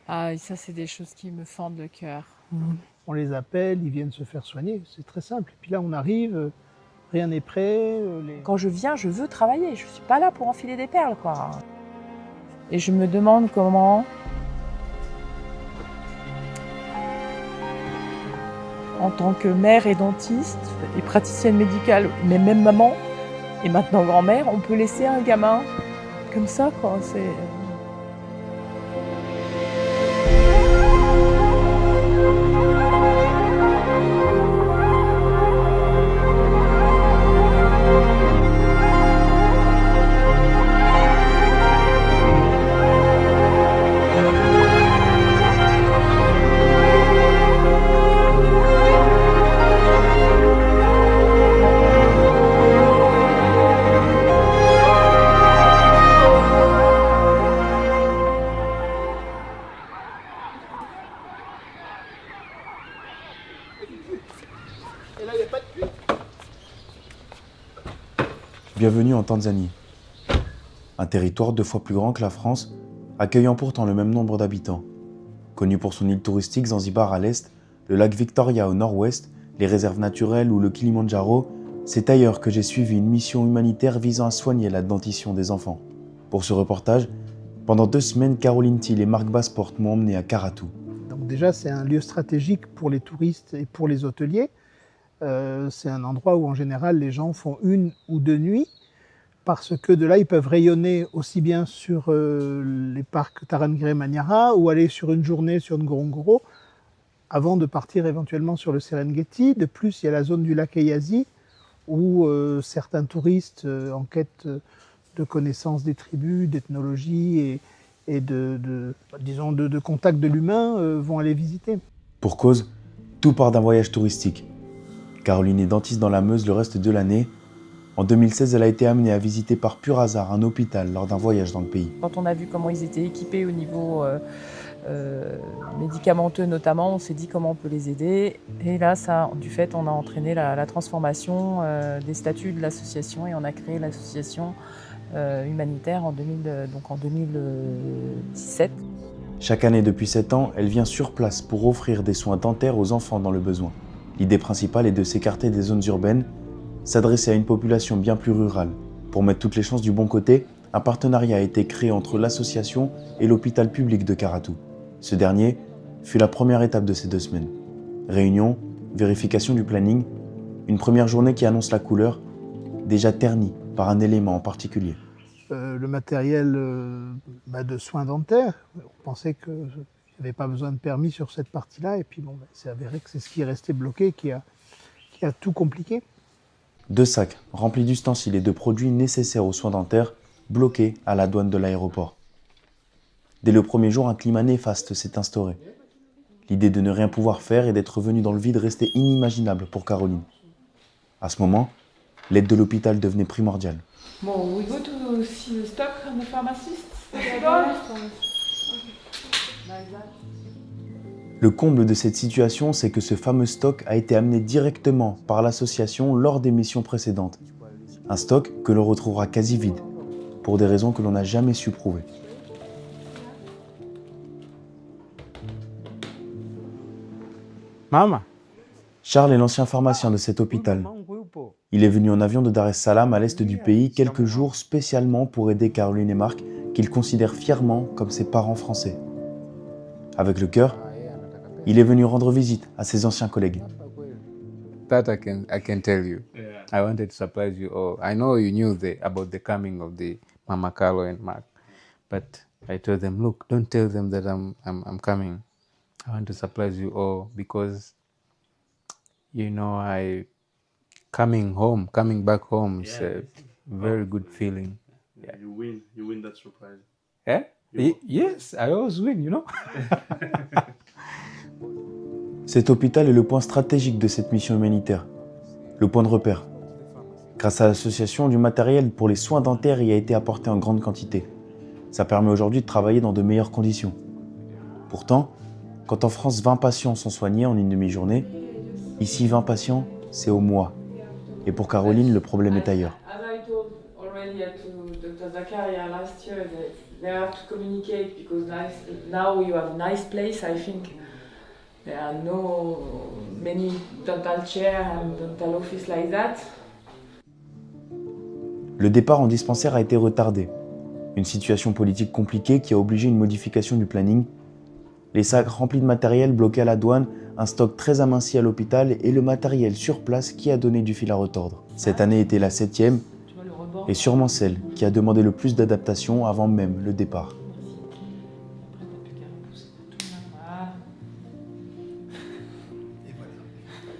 Ah, et ça, c'est des choses qui me fendent le cœur. On les appelle, ils viennent se faire soigner, c'est très simple. Et puis là, on arrive, rien n'est prêt. Quand je viens, je veux travailler. Je suis pas là pour enfiler des perles, quoi. Et je me demande comment, en tant que mère et dentiste et praticienne médicale, mais même maman et maintenant grand-mère, on peut laisser un gamin comme ça, quoi. C'est... Bienvenue en Tanzanie, un territoire 2 fois plus grand que la France, accueillant pourtant le même nombre d'habitants. Connu pour son île touristique Zanzibar à l'est, le lac Victoria au nord-ouest, les réserves naturelles ou le Kilimandjaro, c'est ailleurs que j'ai suivi une mission humanitaire visant à soigner la dentition des enfants. Pour ce reportage, pendant 2 semaines, Caroline Thiel et Marc Basport m'ont emmené à Karatou. Donc déjà, c'est un lieu stratégique pour les touristes et pour les hôteliers. C'est un endroit où en général les gens font 1 ou 2 nuits, parce que de là ils peuvent rayonner aussi bien sur les parcs Tarangire et Manyara, ou aller sur une journée sur Ngorongoro, avant de partir éventuellement sur le Serengeti. De plus, il y a la zone du lac Eyasi, où certains touristes en quête de connaissances des tribus, d'ethnologie et de contact de l'humain vont aller visiter. Pour cause, tout part d'un voyage touristique. Caroline est dentiste dans la Meuse le reste de l'année. En 2016, elle a été amenée à visiter par pur hasard un hôpital lors d'un voyage dans le pays. Quand on a vu comment ils étaient équipés au niveau médicamenteux notamment, on s'est dit comment on peut les aider. Et là, ça, du fait, on a entraîné la transformation des statuts de l'association et on a créé l'association humanitaire en 2017. Chaque année depuis 7 ans, elle vient sur place pour offrir des soins dentaires aux enfants dans le besoin. L'idée principale est de s'écarter des zones urbaines, s'adresser à une population bien plus rurale. Pour mettre toutes les chances du bon côté, un partenariat a été créé entre l'association et l'hôpital public de Karatou. Ce dernier fut la première étape de ces 2 semaines. Réunion, vérification du planning, une première journée qui annonce la couleur, déjà ternie par un élément en particulier. Le matériel de soins dentaires, on pensait qu'il n'y avait pas besoin de permis sur cette partie-là, et puis bon, c'est avéré que c'est ce qui est resté bloqué qui a tout compliqué. 2 sacs remplis d'ustensiles et de produits nécessaires aux soins dentaires bloqués à la douane de l'aéroport. Dès le premier jour, un climat néfaste s'est instauré. L'idée de ne rien pouvoir faire et d'être venu dans le vide restait inimaginable pour Caroline. À ce moment, l'aide de l'hôpital devenait primordiale. Bon, we go to see the stock and the pharmacist. Le comble de cette situation, c'est que ce fameux stock a été amené directement par l'association lors des missions précédentes. Un stock que l'on retrouvera quasi vide, pour des raisons que l'on n'a jamais su prouver. Maman. Charles est l'ancien pharmacien de cet hôpital. Il est venu en avion de Dar es Salaam à l'est du pays quelques jours spécialement pour aider Caroline et Marc, qu'il considère fièrement comme ses parents français. Avec le cœur, il est venu rendre visite à ses anciens collègues. That I can tell you. Yeah. I wanted to surprise you all. I know you knew about the coming of the Mama Carlo and Mark, but I told them, look, don't tell them that I'm coming. I want to surprise you all because, you know, coming back home is a very good feeling. Yeah. You win that surprise. Yeah? Yes, I always win, you know. Cet hôpital est le point stratégique de cette mission humanitaire, le point de repère. Grâce à l'association, du matériel pour les soins dentaires y a été apporté en grande quantité. Ça permet aujourd'hui de travailler dans de meilleures conditions. Pourtant, quand en France 20 patients sont soignés en une demi-journée, ici 20 patients, c'est au mois. Et pour Caroline, le problème est ailleurs. They have to communicate because now you have a nice place. I think there are no many dental chairs and dental office like that. Le départ en dispensaire a été retardé. Une situation politique compliquée qui a obligé une modification du planning. Les sacs remplis de matériel bloqués à la douane, un stock très aminci à l'hôpital et le matériel sur place qui a donné du fil à retordre. Cette année était la 7e et sûrement celle qui a demandé le plus d'adaptation avant même le départ.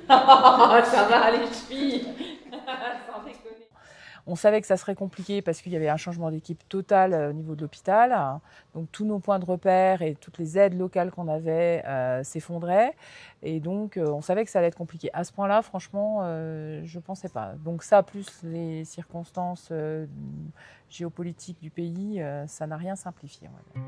Ça va les chevilles. Sans déconner. On savait que ça serait compliqué parce qu'il y avait un changement d'équipe total au niveau de l'hôpital. Donc tous nos points de repère et toutes les aides locales qu'on avait s'effondraient. Et donc on savait que ça allait être compliqué. À ce point-là, franchement, je ne pensais pas. Donc ça, plus les circonstances géopolitiques du pays, ça n'a rien simplifié. On va dire.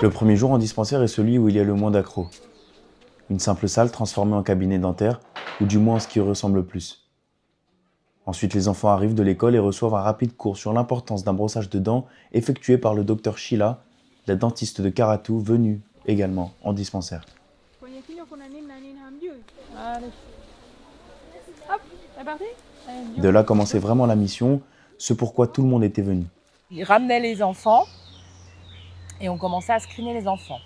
Le premier jour en dispensaire est celui où il y a le moins d'accros. Une simple salle transformée en cabinet dentaire, ou du moins ce qui ressemble le plus. Ensuite, les enfants arrivent de l'école et reçoivent un rapide cours sur l'importance d'un brossage de dents effectué par le docteur Sheila, la dentiste de Karatou, venue également en dispensaire. De là commençait vraiment la mission, ce pourquoi tout le monde était venu. Ils ramenaient les enfants et on commençait à screener les enfants.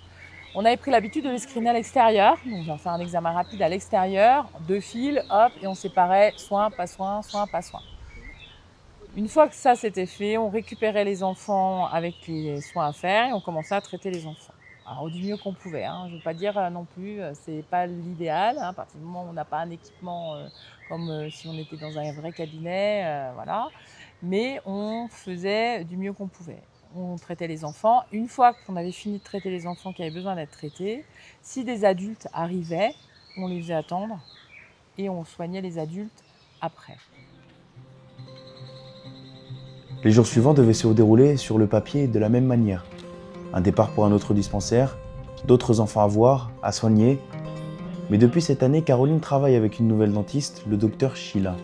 On avait pris l'habitude de les screener à l'extérieur, donc on fait un examen rapide à l'extérieur, 2 fils, hop, et on séparait soins, pas soins, soins, pas soins. Une fois que ça s'était fait, on récupérait les enfants avec les soins à faire et on commençait à traiter les enfants. Alors du mieux qu'on pouvait, je ne veux pas dire non plus, c'est pas l'idéal, à partir du moment où on n'a pas un équipement comme si on était dans un vrai cabinet, voilà. Mais on faisait du mieux qu'on pouvait. On traitait les enfants. Une fois qu'on avait fini de traiter les enfants qui avaient besoin d'être traités, si des adultes arrivaient, on les faisait attendre et on soignait les adultes après. Les jours suivants devaient se dérouler sur le papier de la même manière. Un départ pour un autre dispensaire, d'autres enfants à voir, à soigner. Mais depuis cette année, Caroline travaille avec une nouvelle dentiste, le docteur Sheila.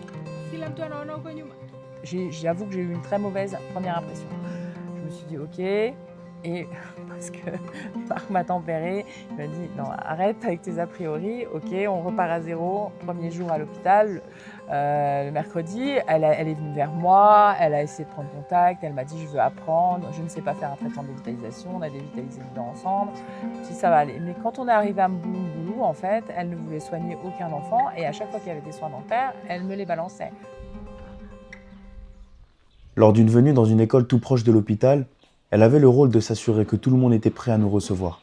J'avoue que j'ai eu une très mauvaise première impression. Je me suis dit ok, et parce que Marc m'a tempéré, il m'a dit non, arrête avec tes a priori, ok, on repart à zéro, premier jour à l'hôpital, le mercredi, elle est venue vers moi, elle a essayé de prendre contact, elle m'a dit je veux apprendre, je ne sais pas faire un traitement de dévitalisation, on a dévitalisé les dents ensemble, si ça va aller. Mais quand on est arrivé à Mbouloulou, en fait, elle ne voulait soigner aucun enfant et à chaque fois qu'il y avait des soins dentaires, elle me les balançait. Lors d'une venue dans une école tout proche de l'hôpital, elle avait le rôle de s'assurer que tout le monde était prêt à nous recevoir.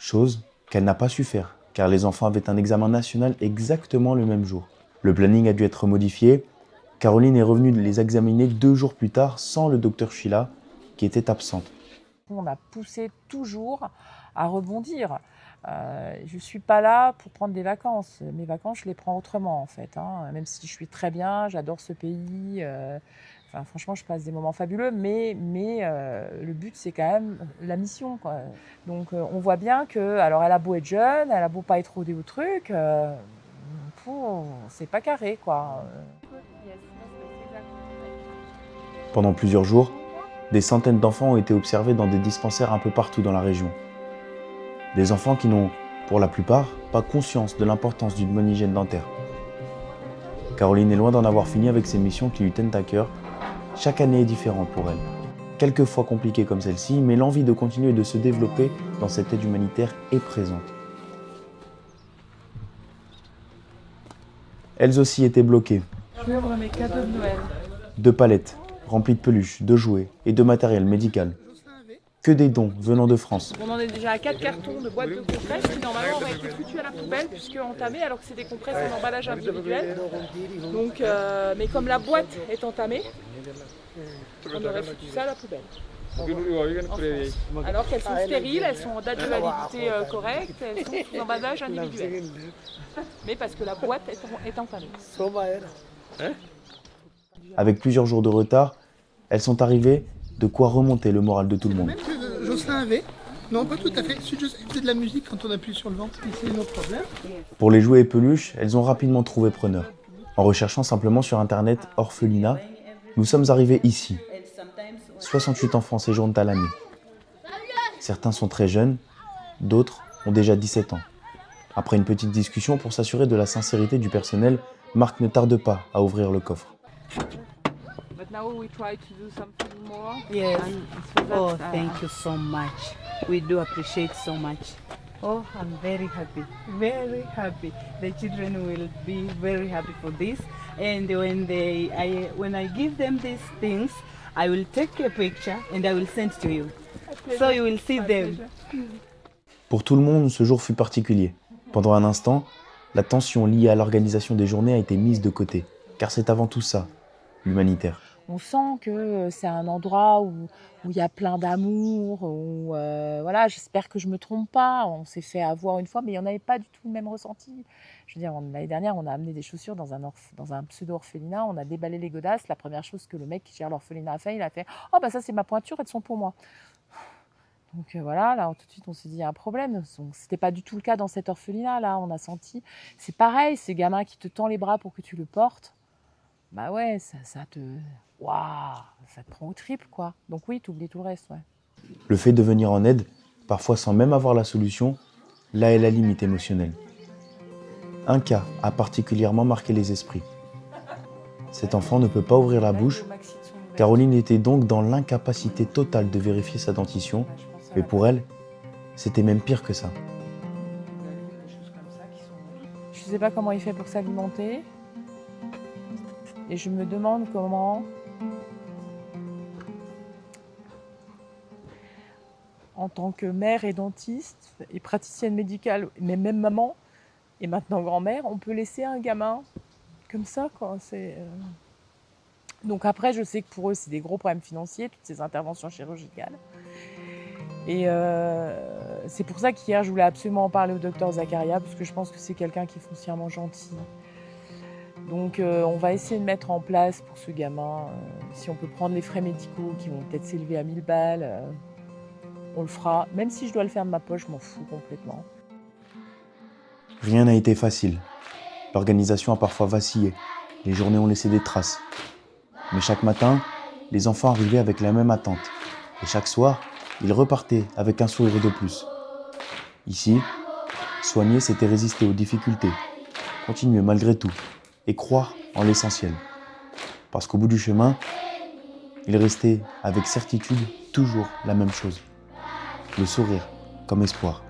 Chose qu'elle n'a pas su faire, car les enfants avaient un examen national exactement le même jour. Le planning a dû être modifié. Caroline est revenue les examiner 2 jours plus tard sans le docteur Sheila, qui était absente. On a poussé toujours à rebondir. Je ne suis pas là pour prendre des vacances. Mes vacances, je les prends autrement en fait. Même si je suis très bien, j'adore ce pays. Franchement, je passe des moments fabuleux, mais le but, c'est quand même la mission, quoi. Donc, on voit bien que, alors, elle a beau être jeune, elle a beau pas être rodée au truc, c'est pas carré, quoi. Pendant plusieurs jours, des centaines d'enfants ont été observés dans des dispensaires un peu partout dans la région. Des enfants qui n'ont, pour la plupart, pas conscience de l'importance d'une bonne hygiène dentaire. Caroline est loin d'en avoir fini avec ses missions qui lui tiennent à cœur. Chaque année est différente pour elle. Quelquefois compliquée comme celle-ci, mais l'envie de continuer de se développer dans cette aide humanitaire est présente. Elles aussi étaient bloquées. Je vais ouvrir mes cadeaux de Noël. 2 palettes remplies de peluches, de jouets et de matériel médical. Que des dons venant de France. On en est déjà à 4 cartons de boîtes de compresses qui normalement auraient été foutues à la poubelle puisque entamées alors que c'est des compresses en emballage individuel. Donc, mais comme la boîte est entamée, on aurait foutu ça à la poubelle. Alors qu'elles sont stériles, elles sont en date de validité correcte, elles sont sous emballage individuel. Mais parce que la boîte est enflammée. Avec plusieurs jours de retard, elles sont arrivées, de quoi remonter le moral de tout le monde. Même que Jocelyn avait. Non, pas tout à fait. Il faisait de la musique quand on appuie sur le ventre. C'est notre problème. Pour les jouets et peluches, elles ont rapidement trouvé preneur. En recherchant simplement sur internet orphelinat, nous sommes arrivés ici. 68 enfants séjournent à l'année. Certains sont très jeunes, d'autres ont déjà 17 ans. Après une petite discussion pour s'assurer de la sincérité du personnel, Marc ne tarde pas à ouvrir le coffre. But now we try to do something more. Yes. And so that, Oh, thank you so much. We do appreciate so much. Oh, I'm very happy. Very happy. The children will be very happy for this. And when I give them these things, I will take a picture and I will send to you. So you will see them. Pour tout le monde, ce jour fut particulier. Pendant un instant, la tension liée à l'organisation des journées a été mise de côté, car c'est avant tout ça, l'humanitaire. on sent que c'est un endroit où il y a plein d'amour, où voilà, j'espère que je me trompe pas. On s'est fait avoir une fois, mais il n'y en avait pas du tout le même ressenti. Je veux dire, l'année dernière, on a amené des chaussures dans un pseudo-orphelinat, on a déballé les godasses. La première chose que le mec qui gère l'orphelinat a fait, il a fait « Oh, bah ça, c'est ma pointure, elles sont pour moi ». Donc voilà, là, tout de suite, on s'est dit, il y a un problème. C'était pas du tout le cas dans cet orphelinat, là, on a senti. C'est pareil, ces gamins qui te tend les bras pour que tu le portes. Bah ouais, ça te prend au triple, quoi. Donc oui, t'oublies tout le reste, ouais. Le fait de venir en aide, parfois sans même avoir la solution, là est la limite émotionnelle. Un cas a particulièrement marqué les esprits. Cet enfant ne peut pas ouvrir la bouche. Caroline était donc dans l'incapacité totale de vérifier sa dentition, mais pour elle, c'était même pire que ça. Je sais pas comment il fait pour s'alimenter. Et je me demande comment, en tant que mère et dentiste et praticienne médicale, mais même maman et maintenant grand-mère, on peut laisser un gamin comme ça, quoi. Donc après, je sais que pour eux, c'est des gros problèmes financiers, toutes ces interventions chirurgicales. Et c'est pour ça qu'hier, je voulais absolument en parler au docteur Zakaria, parce que je pense que c'est quelqu'un qui est foncièrement gentil. Donc on va essayer de mettre en place pour ce gamin, si on peut prendre les frais médicaux qui vont peut-être s'élever à 1000 balles, on le fera. Même si je dois le faire de ma poche, je m'en fous complètement. Rien n'a été facile. L'organisation a parfois vacillé. Les journées ont laissé des traces. Mais chaque matin, les enfants arrivaient avec la même attente. Et chaque soir, ils repartaient avec un sourire de plus. Ici, soigner, c'était résister aux difficultés, continuer malgré tout et croire en l'essentiel. Parce qu'au bout du chemin, il restait avec certitude toujours la même chose. Le sourire comme espoir.